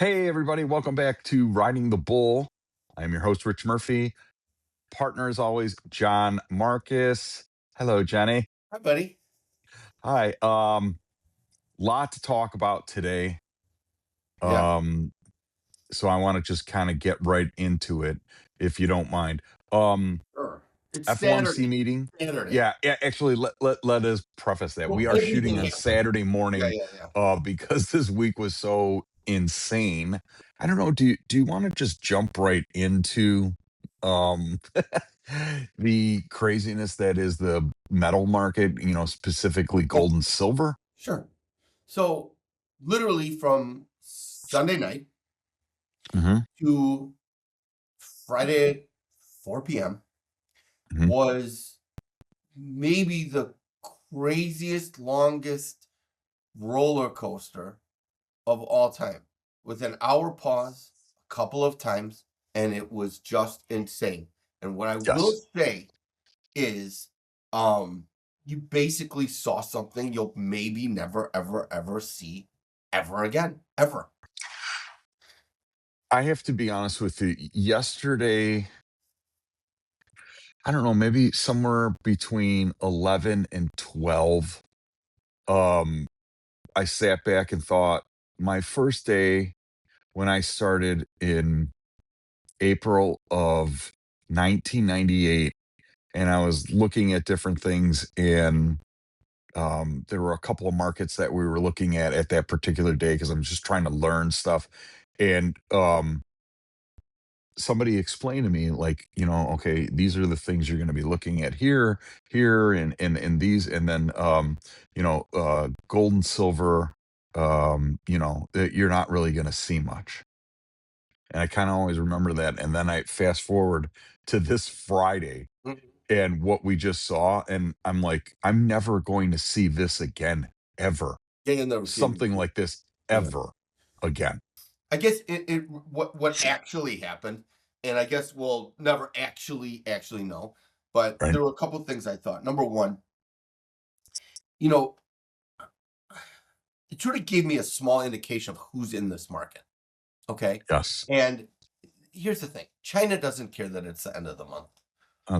Hey, everybody, welcome back to Riding the Bull. I'm your host, Rich Murphy. Partner, as always, John Marcus. Hello, Jenny. Hi, buddy. Hi. Lot to talk about today. Yeah, Um, so I want to just kind of get right into it, if you don't mind. Um, sure. It's FOMC Saturday. meeting. Saturday. Yeah, actually, let us preface that. Well, We are shooting everything on happened. Saturday Yeah, morning yeah, yeah. because this week was so insane. I don't know. Do you want to just jump right into um the craziness that is the metal market, specifically Yeah, gold and silver? sure. So, literally from Sunday night Hmm. to Friday at 4 p.m. Hmm. was maybe the craziest, longest roller coaster of all time, with an hour pause a couple of times, and it was just insane. And what I will Yes. say is, um, you basically saw something you'll maybe never, ever, ever see ever again, ever. I have to be honest with you. Yesterday, I don't know, maybe somewhere between 11 and 12. Um, I sat back and thought my first day when I started in April of 1998, and I was looking at different things, and there were a couple of markets that we were looking at that particular day because I'm just trying to learn stuff. And somebody explained to me, like, okay, these are the things you're going to be looking at here, and these, and then gold and silver, that you're not really going to see much. And I kind of always remember that. And then I fast forward to this Friday Mm. and what we just saw, and I'm like, I'm never going to see this again, ever. Yeah, you'll never see it Something again. like this Yeah. ever again. I guess what actually happened, and I guess we'll never actually know, but Right. there were a couple things I thought. Number one, you know, it sort of gave me a small indication of who's in this market. Okay. Yes. And here's the thing, China doesn't care that it's the end of the month.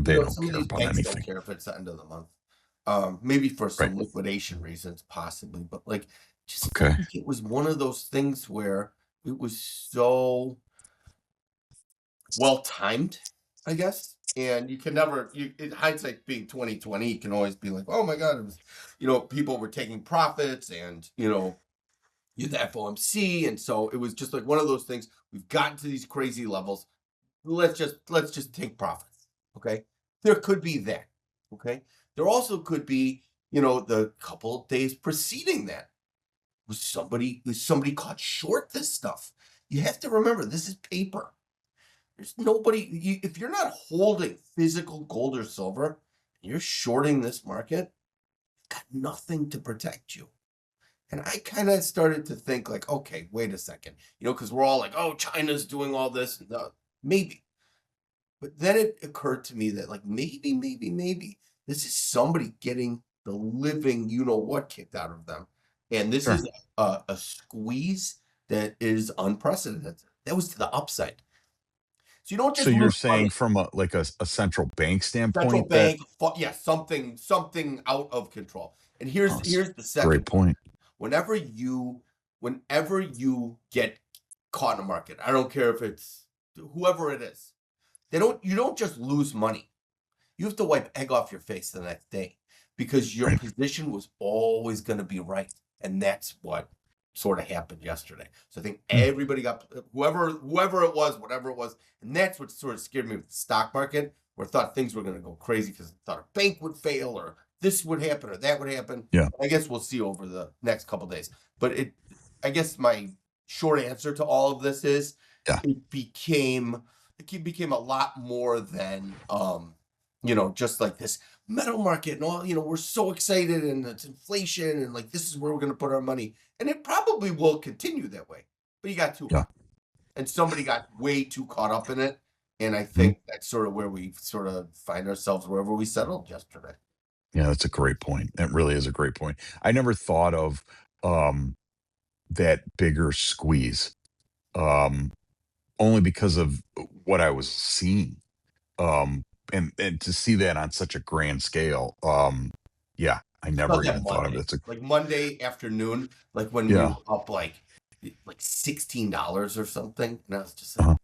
They don't Some of care these about banks don't anything. care if it's the end of the month. Maybe for Right. some liquidation reasons, possibly, but like, just felt Okay. like it was one of those things where it was so well timed, I guess. And you can never, in hindsight being 2020, you can always be like, oh my God, it was, people were taking profits and, you the FOMC. And so it was just like one of those things. We've gotten to these crazy levels. Let's just take profits. Okay. There could be that. Okay. There also could be, the couple of days preceding that was somebody caught short this stuff. You have to remember this is paper. There's nobody if you're not holding physical gold or silver, and you're shorting this market, got nothing to protect you. And I kind of started to think like, okay, wait a second, because we're all like, oh, China's doing all this, and maybe. But then it occurred to me that like maybe this is somebody getting the living, what kicked out of them, and this Sure. is a squeeze that is unprecedented. That was to the upside. So you don't So just you're lose saying money. from a central bank Central standpoint that, bank, yeah, something out of control. And here's the great second point. point. Whenever you whenever you get caught in a market, I don't care if it's whoever it is, you don't just lose money. You have to wipe egg off your face the next day because your Right. position was always going to be right. And that's what sort of happened yesterday. So I think Hmm. everybody got whoever it was, whatever it was, and that's what sort of scared me with the stock market, where I thought things were going to go crazy because I thought a bank would fail or this would happen or that would happen. Yeah. I guess we'll see over the next couple of days. But I guess my short answer to all of this is Yeah. it became a lot more than just like this metal market and all, we're so excited and it's inflation and like this is where we're going to put our money. And it probably will continue that way. But you got two of Yeah. them. And somebody got way too caught up in it. And I Mhm. think that's sort of where we sort of find ourselves wherever we settled yesterday. Yeah, that's a great point. That really is a great point. I never thought of um that bigger squeeze. um, only because of what I was seeing. And to see that on such a grand scale, yeah, I I saw never that even thought of Monday, it. It's a, like Monday afternoon, like when we yeah, were up like $16 or something, and I was just like, uh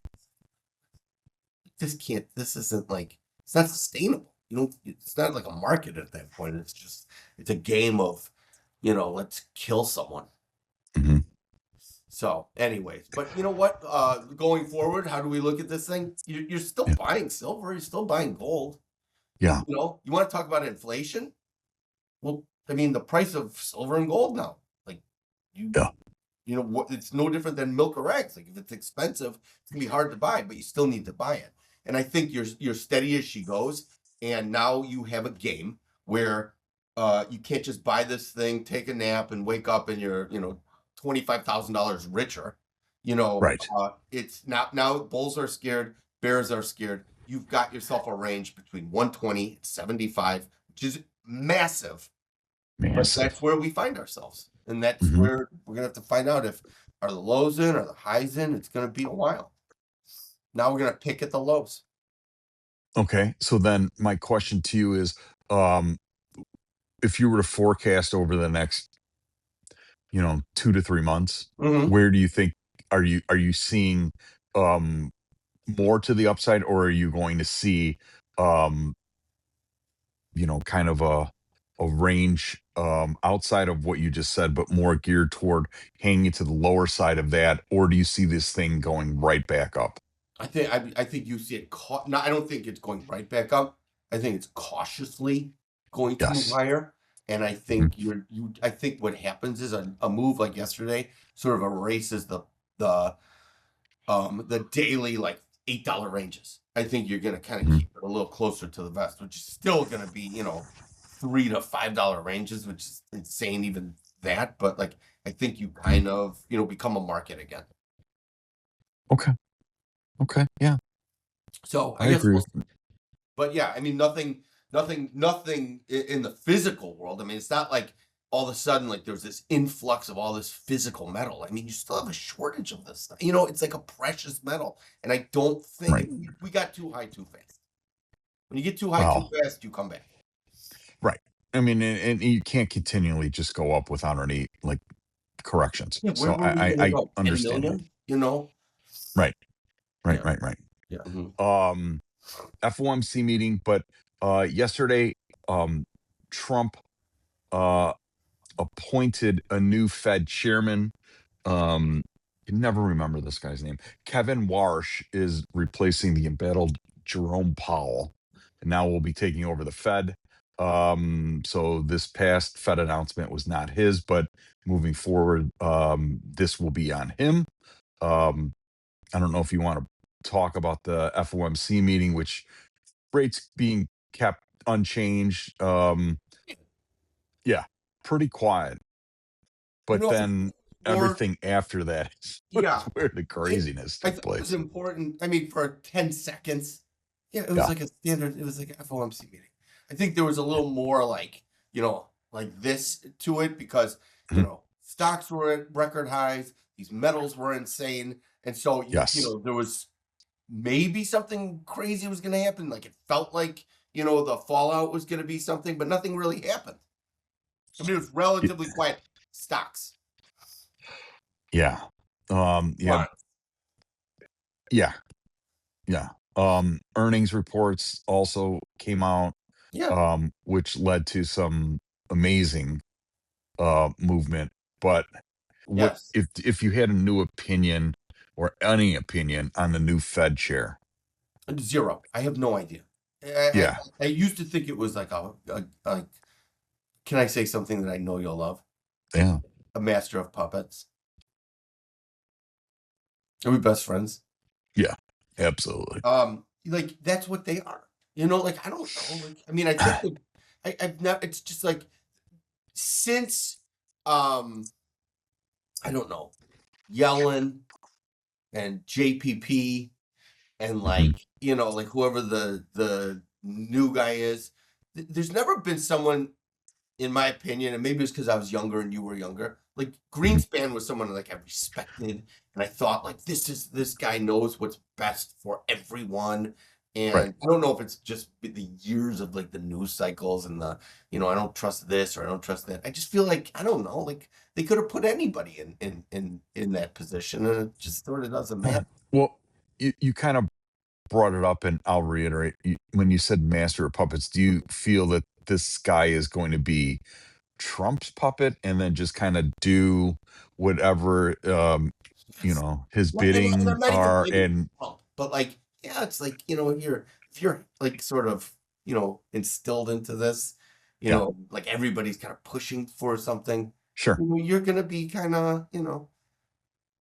this can't. This isn't like it's not sustainable. You know, it's not like a market at that point. It's a game of, let's kill someone. mhm, So, anyways, but you know what? Going forward, how do we look at this thing? You're still yeah, buying silver. You're still buying gold. yeah, You want to talk about inflation? Well, I mean, the price of silver and gold now, like you, yeah, what? It's no different than milk or eggs. Like if it's expensive, it's gonna be hard to buy, but you still need to buy it. And I think you're steady as she goes. And now you have a game where you can't just buy this thing, take a nap, and wake up and you're $25,000 richer. right. It's now bulls are scared, bears are scared. You've got yourself a range between 120 and 75, which is massive, but that's Massive. where we find ourselves. And that's Hmm. where we're gonna have to find out if are the lows in, are the highs in. It's gonna be a while. Now we're gonna pick at the lows. Okay. So then my question to you is, um, if you were to forecast over the next, 2 to 3 months, Mm-hmm. where do you think are you seeing um more to the upside, or are you going to see um kind of a range outside of what you just said, but more geared toward hanging to the lower side of that, or do you see this thing going right back up? I think you see it. No, I don't think it's going right back up. I think it's cautiously going to move Yes. higher. And I Mhm. think I think what happens is a move like yesterday sort of erases the daily like $8 ranges. I think you're gonna kind of Mhm. keep it a little closer to the vest, which is still gonna be $3 to $5 ranges, which is insane even that. But like I think you Mhm. kind of become a market again. Okay. Okay. Yeah, So I I guess agree we'll. with. But yeah, I mean nothing in the physical world. I mean, it's not like all of a sudden like there's this influx of all this physical metal. I mean, you still have a shortage of this stuff. It's like a precious metal, and I don't think Right. we got too high too fast. When you get too high too Well, fast, you come back. right. I mean, and you can't continually just go up without any like corrections. Yeah, where So were we going to I go? 10 understand that. million? You know? Right. Right. Yeah, Right. Right. yeah. Mhm. Um, FOMC meeting, but yesterday, um, Trump uh appointed a new Fed chairman. I can never remember this guy's name. Kevin Warsh is replacing the embattled Jerome Powell, and now will be taking over the Fed. So this past Fed announcement was not his, but moving forward, this will be on him. Um, I don't know if you want to talk about the FOMC meeting, which rates being kept unchanged. Yeah, pretty quiet. You But know, then or everything after that is yeah, where the I craziness I took thought it was place. important. I mean, for 10 seconds, yeah, it was Yeah. like a standard. It was like an FOMC meeting. I think there was a little more like this to it because Mhm. stocks were at record highs. These metals were insane, and so Yes. there was maybe something crazy was going to happen. Like it felt like the fallout was going to be something, but nothing really happened. I mean, it was Y- relatively quiet. Stocks, Yeah. Yeah. bonds, Yeah. Yeah. Earnings reports also came out, yeah, which led to some amazing movement. But what yes. if you had a new opinion or any opinion on the new Fed chair? Zero. I have no idea. I, Yeah. I used to think it was like can I say something that I know you'll love? Yeah. A master of puppets. Are we best friends? Yeah. Absolutely. Like that's what they are. Like I don't know. Like I mean, I think that I've not. It's just like since I don't know, Yellen and JPP and Mhm. like whoever the new guy is. There's never been someone in my opinion, and maybe it's because I was younger and you were younger, like Mhm. Greenspan was someone like I respected, and I thought like this guy knows what's best for everyone. Right. And I don't know if it's just the years of like the news cycles and the, I don't trust this or I don't trust that. I just feel like I don't know, like they could have put anybody in that position, and it just sort of doesn't matter. Well, you kind of brought it up, and I'll reiterate. When you said master of puppets, do you feel that this guy is going to be Trump's puppet and then just kind of do whatever Yes. his Well, and I'm bidding not even are? blaming And Trump, but like, yeah, it's like, if you're like sort of, instilled into this, yeah, like everybody's kind of pushing for something, sure, you're gonna be kind of,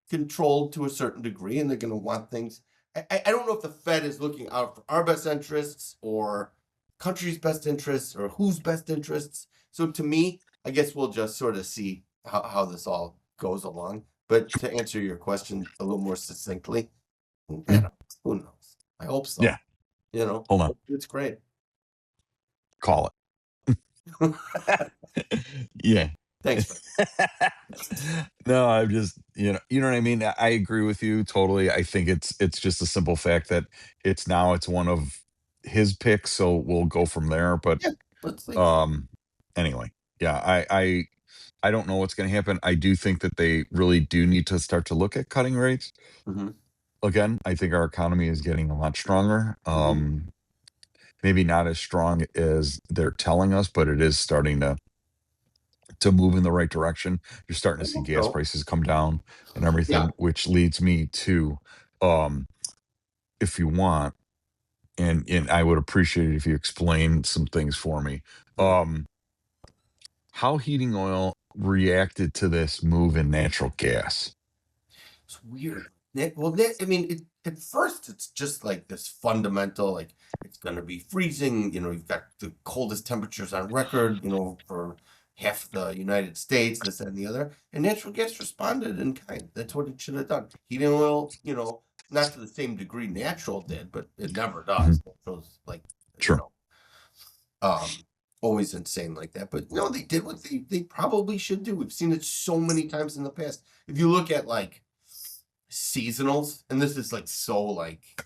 controlled to a certain degree, and they're gonna want things. I don't know if the Fed is looking out for our best interests or country's best interests or whose best interests. So to me, I guess we'll just sort of see how this all goes along. But to answer your question a little more succinctly, I don't mhm, know. Who knows? I hope so. yeah. Hold on, It's great. call it. Yeah. Thanks, Fred. No, I'm just, what I mean. I agree with you totally. I think it's just a simple fact that it's one of his picks, so we'll go from there. But Yeah, let's see. um, anyway, yeah, I don't know what's going to happen. I do think that they really do need to start to look at cutting rates Hmm. again. I think our economy is getting a lot stronger. Hmm. Maybe not as strong as they're telling us, but it is starting to move in the right direction. You're starting I to see hope gas so. prices come down and Yeah. everything, which leads me to, um, if you want, and I would appreciate it if you explain some things for me. Mhm. Um, how heating oil reacted to this move in natural gas. It's weird. I mean, at first it's just like this fundamental, like it's going to be freezing. You've got the coldest temperatures on record, for half the United States, this and the other. And natural gas responded in kind. That's what it should have done. Heating oil, not to the same degree natural did, but it never Mhm. does. Natural's like, you Sure. know, um, always insane like that. But no, they did what they probably should do. We've seen it so many times in the past. If you look at like seasonals, and this is like so like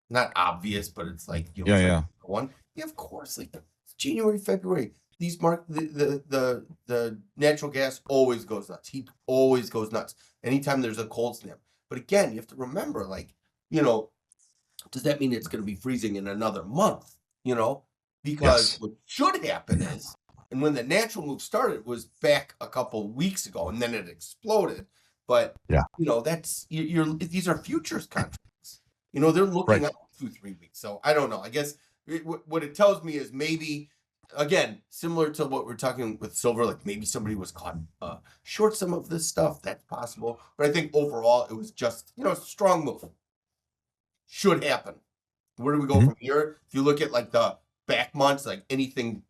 not obvious, but it's like Yeah, kind yeah. of one. Yeah, of course, like January, February. These mark the natural gas always goes nuts. Heat always goes nuts anytime there's a cold snap. But again, you have to remember, like, you know, does that mean it's going to be freezing in another month? Because Yes. what should happen is, and when the natural move started was back a couple weeks ago, and then it exploded. But Yeah. that's you're these are futures contracts. They're looking Right. out 2-3 weeks. So I don't know. I guess what it tells me is maybe again similar to what we're talking with silver, like maybe somebody was caught short some of this stuff. That's possible. But I think overall it was just a strong move. Should happen. Where do we go Mhm. from here? If you look at like the back months, like anything,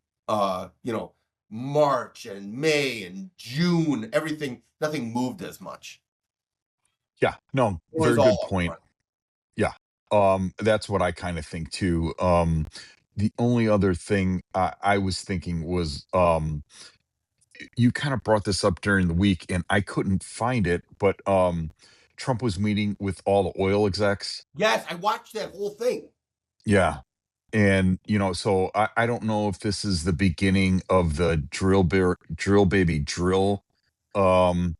March and May and June, everything, nothing moved as much. Yeah. No, It was very all good up point. front. Yeah. That's what I kind of think too. The only other thing I was thinking was, you kind of brought this up during the week and I couldn't find it, but Trump was meeting with all the oil execs. Yes, I watched that whole thing. Yeah. And so I don't know if this is the beginning of the drill baby drill um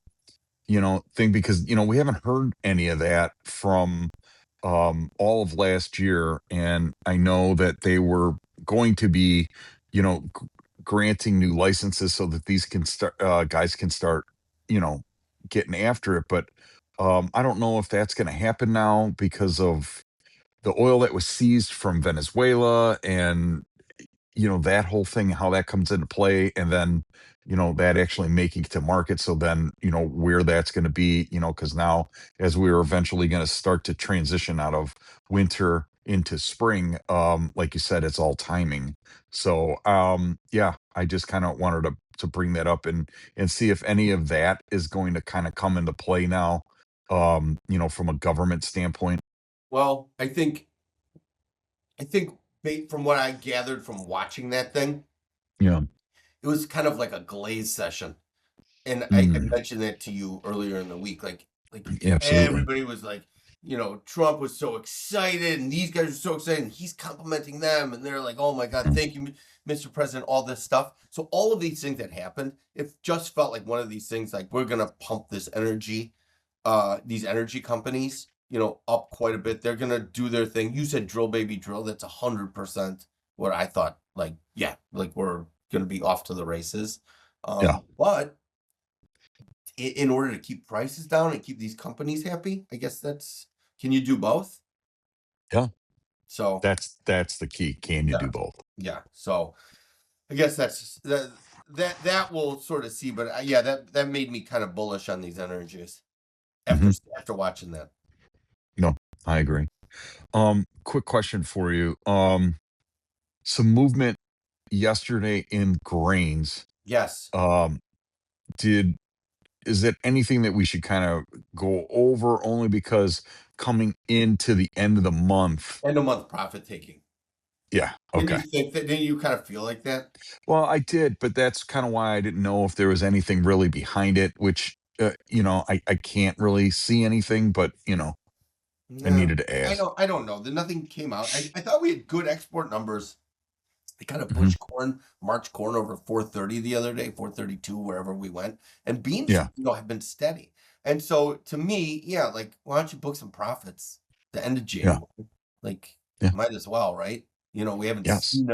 thing, because we haven't heard any of that from all of last year. And I know that they were going to be you know g- granting new licenses so that these can start guys can start you know getting after it. But I don't know if that's going to happen now because of the oil that was seized from Venezuela, and that whole thing, how that comes into play, and then that actually making it to market. So then where that's going to be, because now as we are eventually going to start to transition out of winter into spring, like you said, it's all timing. So yeah, I just kind of wanted to bring that up and see if any of that is going to kind of come into play now, from a government standpoint. Well, I think from what I gathered from watching that thing, Yeah. it was kind of like a glaze session. And I Mm, mentioned that to you earlier in the week, like absolutely. everybody was like, Trump was so excited, and these guys are so excited, and he's complimenting them, and they're like, "Oh my God, Mm, thank you, Mr. President," all this stuff. So all of these things that happened, it just felt like one of these things, like we're gonna pump this energy, these energy companies, up quite a bit. They're gonna do their thing. You said drill, baby, drill. That's 100% what I thought. Like, yeah, like we're gonna be off to the races. yeah. But in order to keep prices down and keep these companies happy, I guess can you do both? Yeah. So, That's the key. Can you yeah, do both? yeah. So I guess that we'll sort of see, but yeah, that made me kind of bullish on these energies after Hmm. after watching that. No, I agree. Quick question for you. Some movement yesterday in grains. Yes, Um, did is it anything that we should kind of go over only because coming into the end of the month? end of month profit taking. Yeah. Didn't you Okay. think that? Didn't you kind of feel like that? Well, I did, but that's kind of why I didn't know if there was anything really behind it, which, I can't really see anything, but, I No, needed to ask. I don't know. Nothing came out. I thought we had good export numbers. They kind of Hmm. bush corn, March corn over 430 the other day, 432 wherever we went, and beans, Yeah. have been steady. And so to me, yeah, like why don't you book some profits the end of Yeah. January? Like Yeah. might as well, right? We haven't Yes. we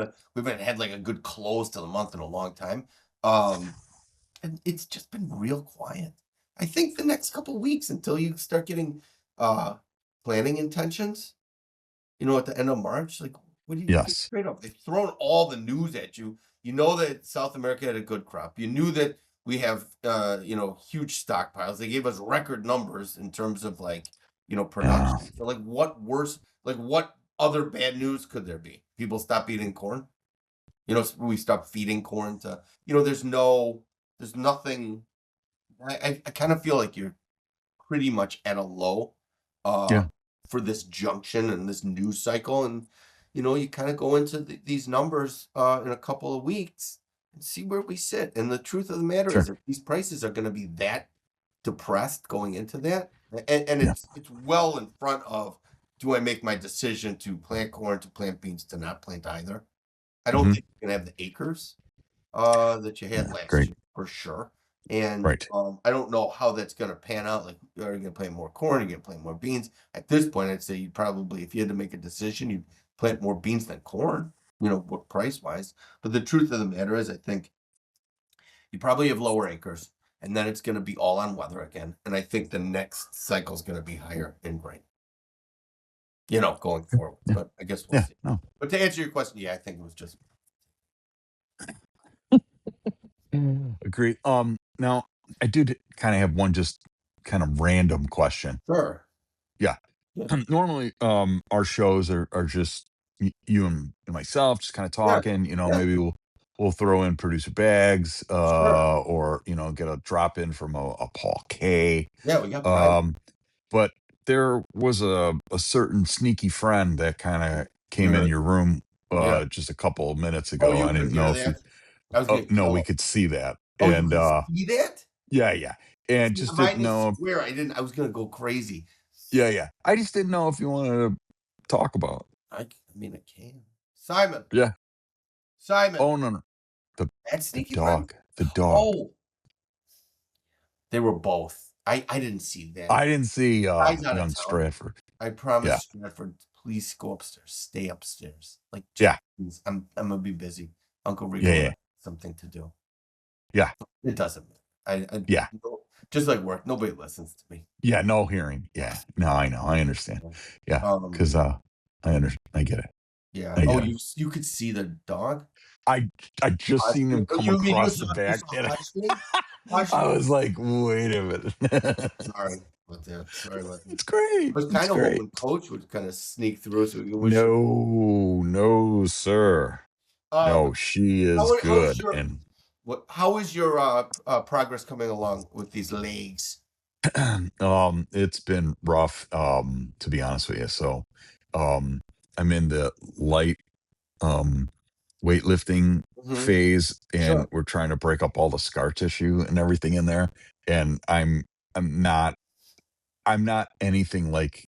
haven't had like a good close to the month in a long time. Um, and it's just been real quiet. I think the next couple of weeks until you start getting uh planning intentions, at the end of March, like, what do you Yes. trade off? They've thrown all the news at you. You know that South America had a good crop. You knew that we have, huge stockpiles. They gave us record numbers in terms of like, Yeah. production. So like, what worse? Like, what other bad news could there be? People stop eating corn. We stop feeding corn to. There's nothing. I kind of feel like you're pretty much at a low uh Yeah. for this junction and this news cycle, and you kind of go into these numbers in a couple of weeks and see where we sit. And the truth of the matter Sure. is that these prices are going to be that depressed going into that, and Yeah. it's well in front of, do I make my decision to plant corn, to plant beans, to not plant either? I don't Hmm. think you're going to have the acres that you had Yeah. last Great. year for sure. And Right. I don't know how that's going to pan out. Like, are you going to plant more corn? Are you going to plant more beans? At this point, I'd say you'd probably, if you had to make a decision, you'd plant more beans than corn. What price wise. But the truth of the matter is, I think you probably have lower acres, and then it's going to be all on weather again. And I think the next cycle is going to be higher in grain. Going Yeah. forward. Yeah. But I guess we'll Yeah. see. No. But to answer your question, yeah, I think it was just Agree. Now I did kind of have one just kind of random question. sure. Yeah. Yeah. Normally, our shows are just you and myself just kind of Yeah. talking. Yeah. Maybe we'll throw in producer bags, Sure. or get a drop in from a Paul K. Yeah. We got pride. Um, but there was a certain sneaky friend that kind of came in Right. your room Yeah. just a couple of minutes Oh, ago. you I could didn't hear know if you. that? I was Oh gonna no, kill we him. could see that, Oh, you and could see that? yeah, yeah, and See, just didn't mine is know. square. I was gonna go crazy. Yeah, yeah. I just didn't know if you wanted to talk about. I mean, I can. Simon. Yeah. Simon. Oh, no, no. The That the sneaky friend? dog. The dog. Oh, they were both. I didn't see that. I didn't see, Guy's out of young town. Stratford. I Yeah. promised Stratford, please go upstairs. Stay upstairs. Like, just Yeah. please. I'm gonna be busy. Uncle Yeah, Rico and I yeah. have something to do. Yeah. It doesn't matter. I Yeah. no, just like work. Nobody listens to me. Yeah, no hearing. Yeah. No, I know. I understand. Yeah, Um, because I get it. yeah. I Oh, get it. you could see the dog? I I just seen Hodgkin? him Oh, come you mean across the you back, saw and Hodgkin? I Hodgkin? was like, "Wait a minute." Sorry about that. Sorry about that. It's great. I was It's kind of great. hoping Coach would kind of sneak through, so we can wish. No, no, sir. Um, No, she is how is good, your and how is your progress coming along with these legs? it's been rough, to be honest with you. So, I'm in the light, um, weightlifting phase, and Sure. we're trying to break up all the scar tissue and everything in there. And I'm not anything like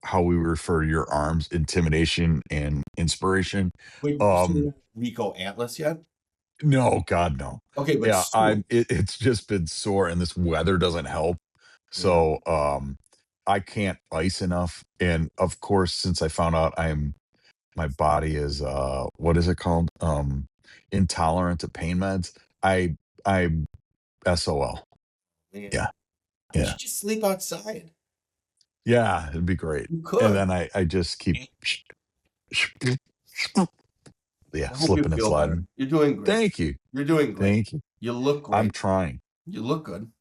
how we refer to your arms, intimidation and inspiration. Wait, so you're Um not Rico Atlas yet? no, God no. Okay, but Yeah, soon. it's just been sore, and this weather doesn't help. Yeah. So I can't ice enough. And of course, since I found out my body is what is it called? Intolerant to pain meds. I'm SOL. Man, Yeah. you Yeah. should just sleep outside. Yeah, it'd be great. You And could. then I just keep yeah, I hope you slipping and feel better. sliding. You're doing great. Thank you. You're doing great. Thank you. You look I'm great. trying. You look good.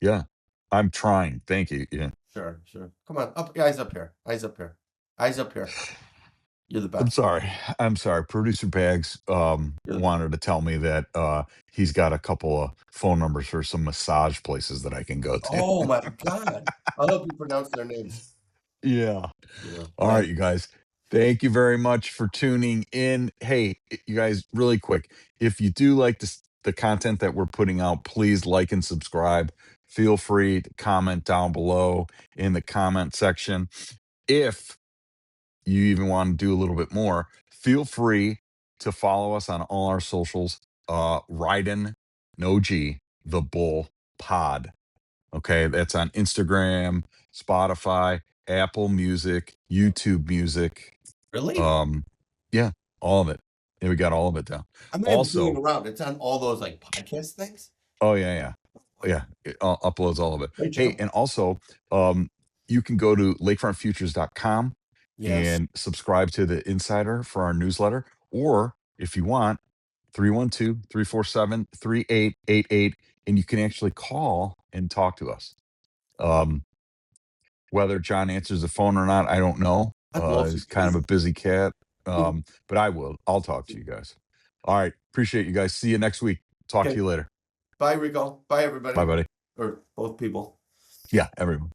Yeah. I'm trying. Thank you. Yeah. Sure, sure. Come on, up, eyes up here. Eyes up here. Eyes up here. You're the I'm best. sorry. I'm sorry. Producer Bags You're the best. wanted to tell me that he's got a couple of phone numbers for some massage places that I can go to. Oh my God. I'll help you pronounce their names. Yeah. Yeah. All right, you guys. Thank you very much for tuning in. Hey, you guys, really quick, if you do like this, the content that we're putting out, please like and subscribe. Feel free to comment down below in the comment section. If you even want to do a little bit more, feel free to follow us on all our socials. Ridin, no G, the Bull Pod. Okay, that's on Instagram, Spotify, Apple Music, YouTube Music. Really? Um, yeah, all of it. Yeah, we got all of it down. I'm not even fooling Also, around. It's on all those like podcast things. oh yeah, yeah, Like, yeah. It uploads all of it. great Hey, job. and also, you can go to lakefrontfutures.com Yes. and subscribe to the Insider for our newsletter, or if you want, 312-347-3888, and you can actually call and talk to us. Um, Whether John answers the phone or not, I don't know. I'm mostly He's kind of a busy. busy cat. But I will. I'll talk to you guys. All right. Appreciate you guys. See you next week. Talk to Okay. you later. Bye, Rico. Bye, Bye, everybody. buddy. Or both people. Yeah, everyone.